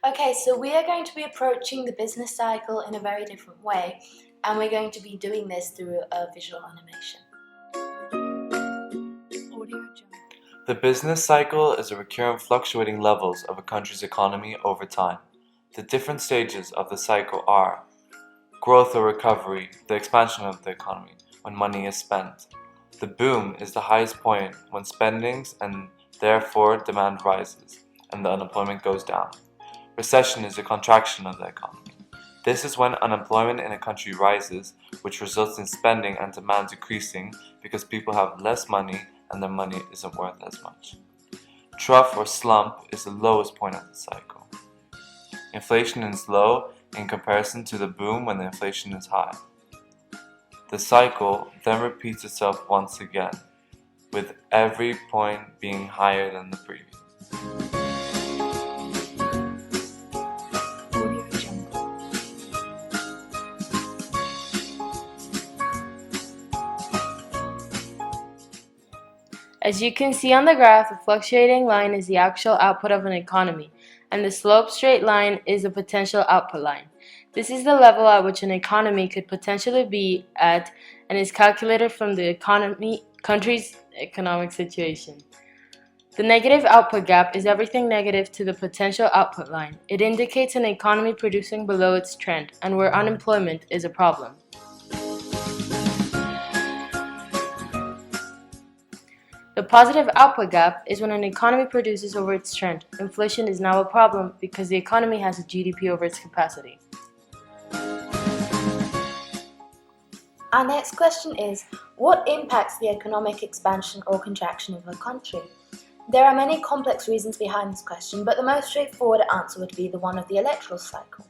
Okay, so we are going to be approaching the business cycle in a very different way, and we're going to be doing this through a visual animation. The business cycle is a recurrent fluctuating levels of a country's economy over time. The different stages of the cycle are growth or recovery, the expansion of the economy, when money is spent. The boom is the highest point when spendings and therefore demand rises and the unemployment goes down. Recession is a contraction of the economy. This is when unemployment in a country rises, which results in spending and demand decreasing because people have less money and their money isn't worth as much. Trough or slump is the lowest point of the cycle. Inflation is low in comparison to the boom when the inflation is high. The cycle then repeats itself once again, with every point being higher than the previous. As you can see on the graph, a fluctuating line is the actual output of an economy, and the sloped straight line is the potential output line. This is the level at which an economy could potentially be at and is calculated from the country's economic situation. The negative output gap is everything negative to the potential output line. It indicates an economy producing below its trend and where unemployment is a problem. The positive output gap is when an economy produces over its trend. Inflation is now a problem because the economy has a GDP over its capacity. Our next question is, what impacts the economic expansion or contraction of a country? There are many complex reasons behind this question, but the most straightforward answer would be the one of the electoral cycle.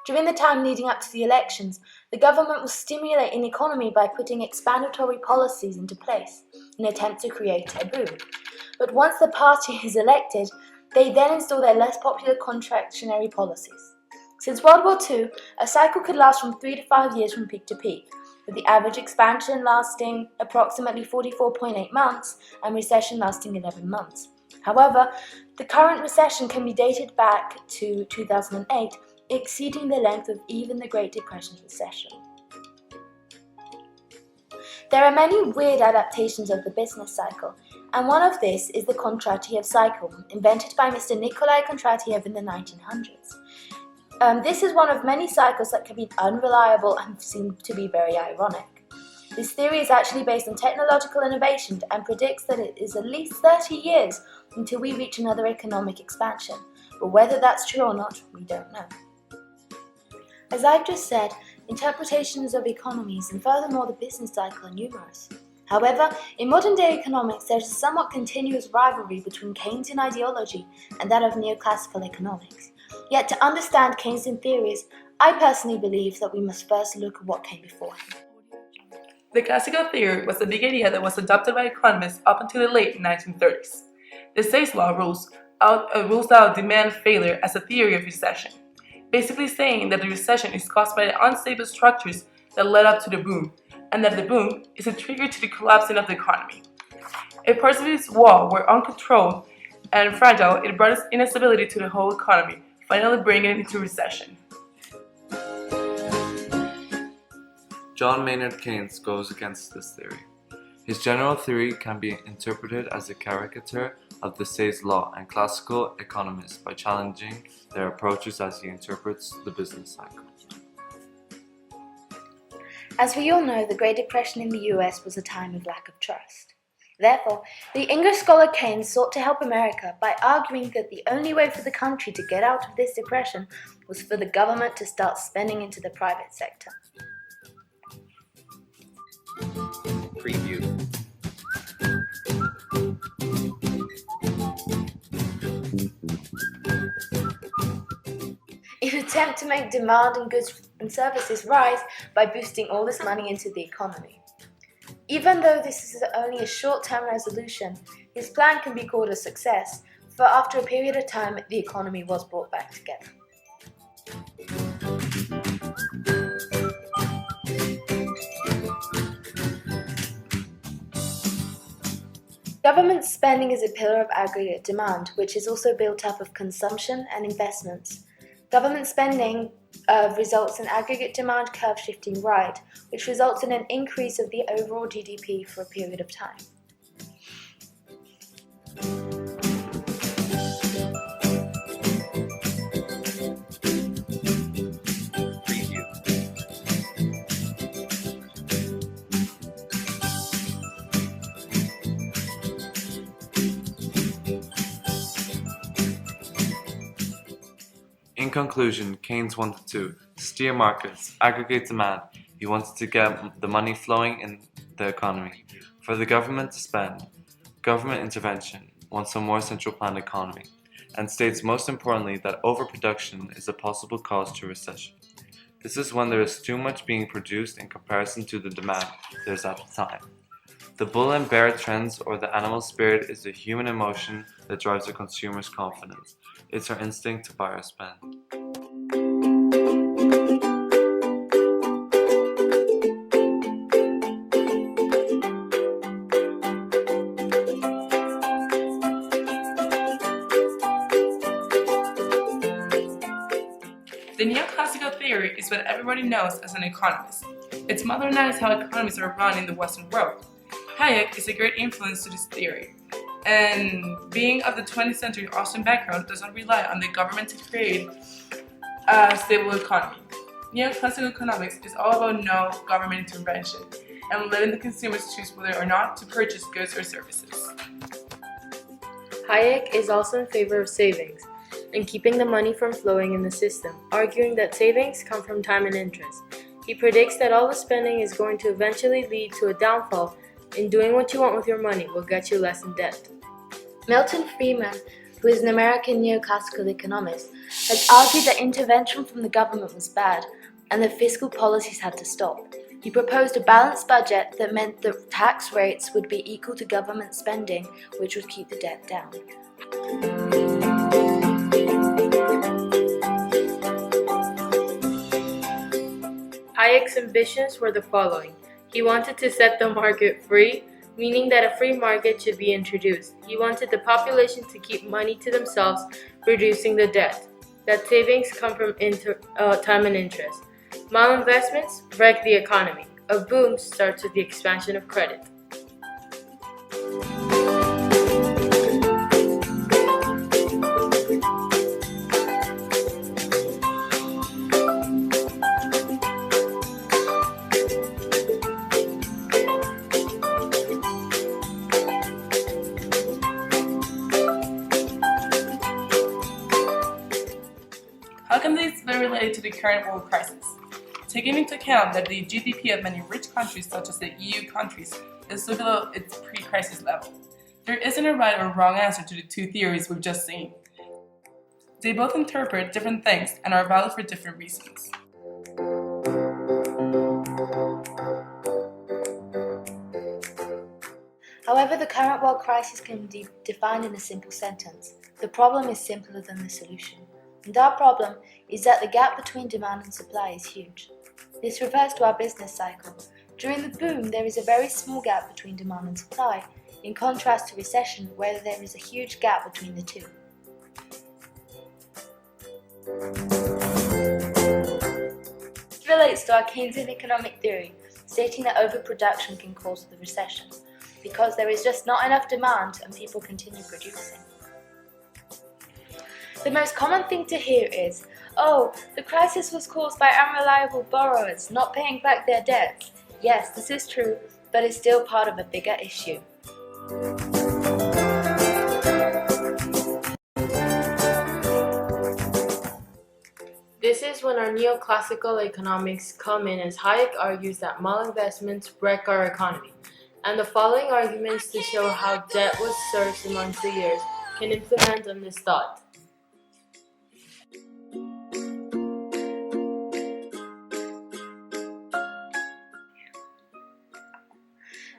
During the time leading up to the elections, the government will stimulate an economy by putting explanatory policies into place in an attempt to create a boom. But once the party is elected, they then install their less popular contractionary policies. Since World War II, a cycle could last from 3 to 5 years from peak to peak, with the average expansion lasting approximately 44.8 months and recession lasting 11 months. However, the current recession can be dated back to 2008, exceeding the length of even the Great Depression recession. There are many weird adaptations of the business cycle, and one of this is the Kondratiev cycle, invented by Mr. Nikolai Kondratiev in the 1900s. This is one of many cycles that can be unreliable and seem to be very ironic. This theory is actually based on technological innovation and predicts that it is at least 30 years until we reach another economic expansion, but whether that's true or not, we don't know. As I've just said, interpretations of economies and furthermore the business cycle are numerous. However, in modern-day economics, there's a somewhat continuous rivalry between Keynesian ideology and that of neoclassical economics. Yet to understand Keynesian theories, I personally believe that we must first look at what came before him. The classical theory was a big idea that was adopted by economists up until the late 1930s. The Say's law rules out demand failure as a theory of recession, basically saying that the recession is caused by the unstable structures that led up to the boom, and that the boom is a trigger to the collapsing of the economy. If parts of its wall were uncontrolled and fragile, it brought instability to the whole economy, finally bringing it into recession. John Maynard Keynes goes against this theory. His general theory can be interpreted as a caricature of the Say's law and classical economists by challenging their approaches as he interprets the business cycle. As we all know, the Great Depression in the US was a time of lack of trust. Therefore, the English scholar Keynes sought to help America by arguing that the only way for the country to get out of this depression was for the government to start spending into the private sector. Preview. In an attempt to make demand in goods and services rise by boosting all this money into the economy. Even though this is only a short-term resolution, his plan can be called a success, for after a period of time, the economy was brought back together. Government spending is a pillar of aggregate demand, which is also built up of consumption and investments. Government spending results in aggregate demand curve shifting right, which results in an increase of the overall GDP for a period of time. Preview. In conclusion, Keynes wanted to steer markets, aggregate demand. He wanted to get the money flowing in the economy. For the government to spend, government intervention wants a more central planned economy, and states most importantly that overproduction is a possible cause to recession. This is when there is too much being produced in comparison to the demand there is at the time. The bull and bear trends or the animal spirit is the human emotion that drives the consumer's confidence. It's our instinct to buy or spend. The Neoclassical theory is what everybody knows as an economist. It's modernized how economies are run in the Western world. Hayek is a great influence to this theory, and being of the 20th century Austrian background does not rely on the government to create a stable economy. Neoclassical economics is all about no government intervention and letting the consumers choose whether or not to purchase goods or services. Hayek is also in favor of savings and keeping the money from flowing in the system, arguing that savings come from time and interest. He predicts that all the spending is going to eventually lead to a downfall, and doing what you want with your money will get you less in debt. Milton Friedman, who is an American neoclassical economist, has argued that intervention from the government was bad and that fiscal policies had to stop. He proposed a balanced budget that meant that tax rates would be equal to government spending, which would keep the debt down. Hayek's ambitions were the following. He wanted to set the market free, meaning that a free market should be introduced. He wanted the population to keep money to themselves, reducing the debt. That savings come from time and interest. Malinvestments wreck the economy. A boom starts with the expansion of credit. How can this be related to the current world crisis? Taking into account that the GDP of many rich countries, such as the EU countries, is still below its pre-crisis level, there isn't a right or wrong answer to the two theories we've just seen. They both interpret different things and are valid for different reasons. However, the current world crisis can be defined in a simple sentence. The problem is simpler than the solution. And our problem is that the gap between demand and supply is huge. This refers to our business cycle. During the boom, there is a very small gap between demand and supply, in contrast to recession, where there is a huge gap between the two. This relates to our Keynesian economic theory, stating that overproduction can cause the recession, because there is just not enough demand and people continue producing. The most common thing to hear is, oh, the crisis was caused by unreliable borrowers not paying back their debts. Yes, this is true, but it's still part of a bigger issue. This is when our neoclassical economics come in, as Hayek argues that malinvestments wreck our economy, and the following arguments to show how debt was surged amongst the years can implement on this thought.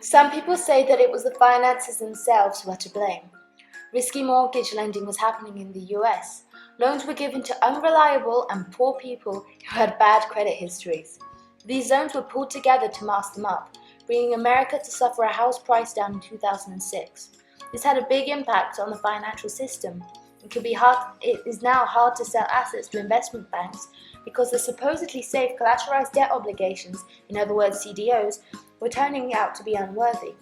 Some people say that it was the finances themselves who were to blame. Risky mortgage lending was happening in the US. Loans were given to unreliable and poor people who had bad credit histories. These loans were pulled together to mask them up, bringing America to suffer a house price down in 2006. This had a big impact on the financial system. It is now hard to sell assets to investment banks because the supposedly safe collateralized debt obligations, in other words CDOs, were turning out to be unworthy.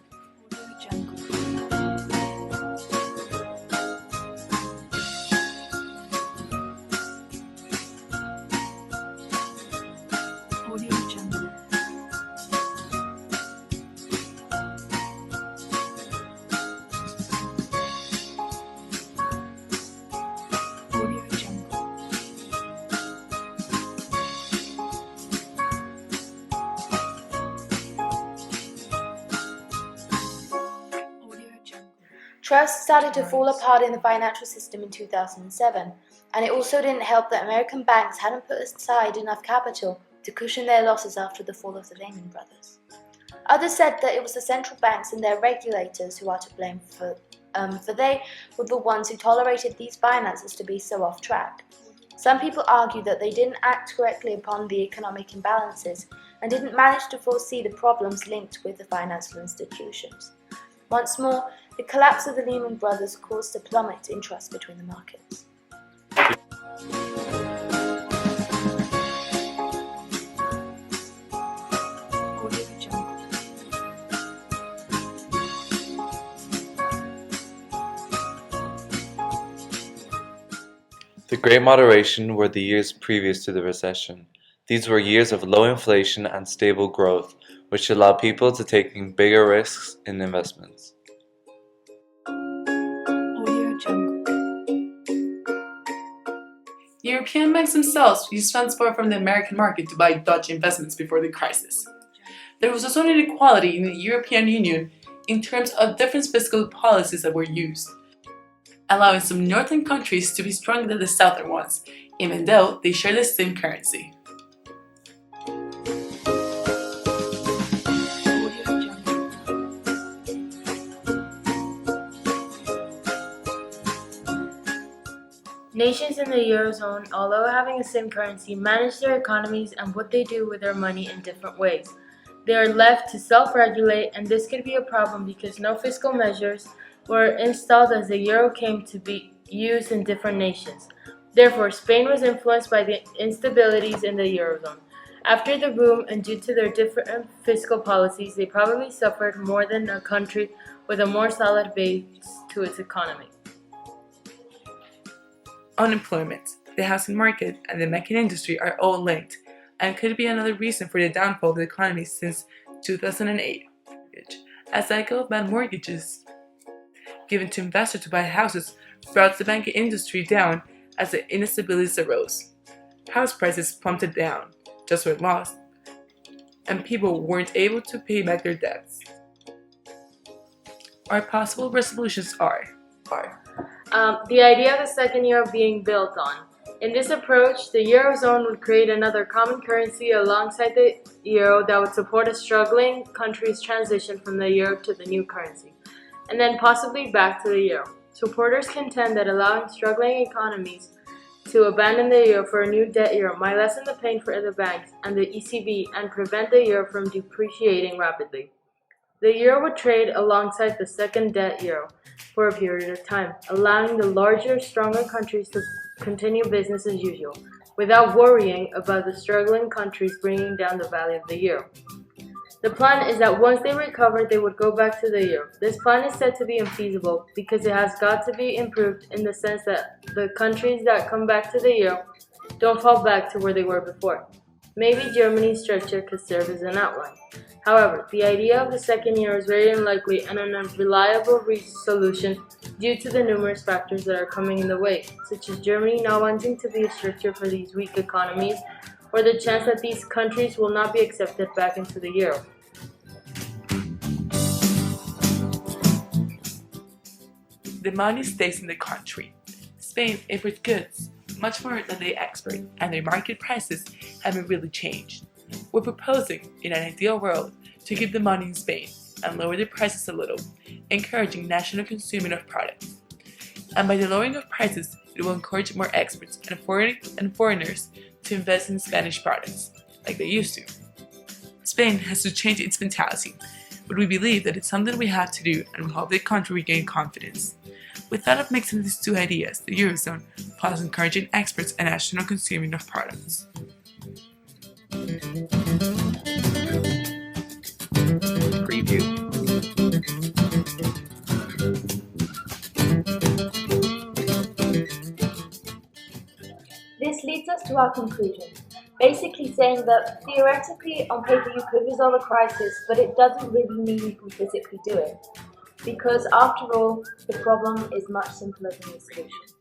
Trust started to fall apart in the financial system in 2007, and it also didn't help that American banks hadn't put aside enough capital to cushion their losses after the fall of the Lehman Brothers. Others said that it was the central banks and their regulators who are to blame for they were the ones who tolerated these finances to be so off track. Some people argue that they didn't act correctly upon the economic imbalances and didn't manage to foresee the problems linked with the financial institutions. Once more, the collapse of the Lehman Brothers caused a plummet in trust between the markets. The Great Moderation were the years previous to the recession. These were years of low inflation and stable growth, which allowed people to take bigger risks in investments. European banks themselves used funds borrowed from the American market to buy Dutch investments before the crisis. There was also an inequality in the European Union in terms of different fiscal policies that were used, allowing some northern countries to be stronger than the southern ones, even though they share the same currency. Nations in the Eurozone, although having the same currency, manage their economies and what they do with their money in different ways. They are left to self-regulate, and this could be a problem because no fiscal measures were installed as the euro came to be used in different nations. Therefore, Spain was influenced by the instabilities in the Eurozone. After the boom and due to their different fiscal policies, they probably suffered more than a country with a more solid base to its economy. Unemployment, the housing market, and the mechanical industry are all linked, and could be another reason for the downfall of the economy since 2008. A cycle of bad mortgages given to investors to buy houses brought the banking industry down as the instabilities arose. House prices plummeted down, jobs were lost, and people weren't able to pay back their debts. Our possible resolutions are The idea of the second euro being built on. In this approach, the Eurozone would create another common currency alongside the euro that would support a struggling country's transition from the euro to the new currency, and then possibly back to the euro. Supporters contend that allowing struggling economies to abandon the euro for a new debt euro might lessen the pain for the banks and the ECB and prevent the euro from depreciating rapidly. The euro would trade alongside the second debt euro for a period of time, allowing the larger, stronger countries to continue business as usual, without worrying about the struggling countries bringing down the value of the euro. The plan is that once they recovered, they would go back to the euro. This plan is said to be infeasible because it has got to be improved in the sense that the countries that come back to the euro don't fall back to where they were before. Maybe Germany's structure could serve as an outline. However, the idea of the second euro is very unlikely and an unreliable solution due to the numerous factors that are coming in the way, such as Germany not wanting to be a structure for these weak economies, or the chance that these countries will not be accepted back into the euro. The money stays in the country. Spain imports goods much more than they export, and their market prices haven't really changed. We're proposing, in an ideal world, to keep the money in Spain and lower the prices a little, encouraging national consuming of products. And by the lowering of prices, it will encourage more experts and foreigners to invest in Spanish products, like they used to. Spain has to change its mentality. but we believe that it's something we have to do and will help the country regain confidence. We thought of mixing these two ideas, the Eurozone, plus encouraging experts and national consuming of products. Preview. This leads us to our conclusion, basically saying that theoretically on paper you could resolve a crisis, but it doesn't really mean you can physically do it, because after all, the problem is much simpler than the solution.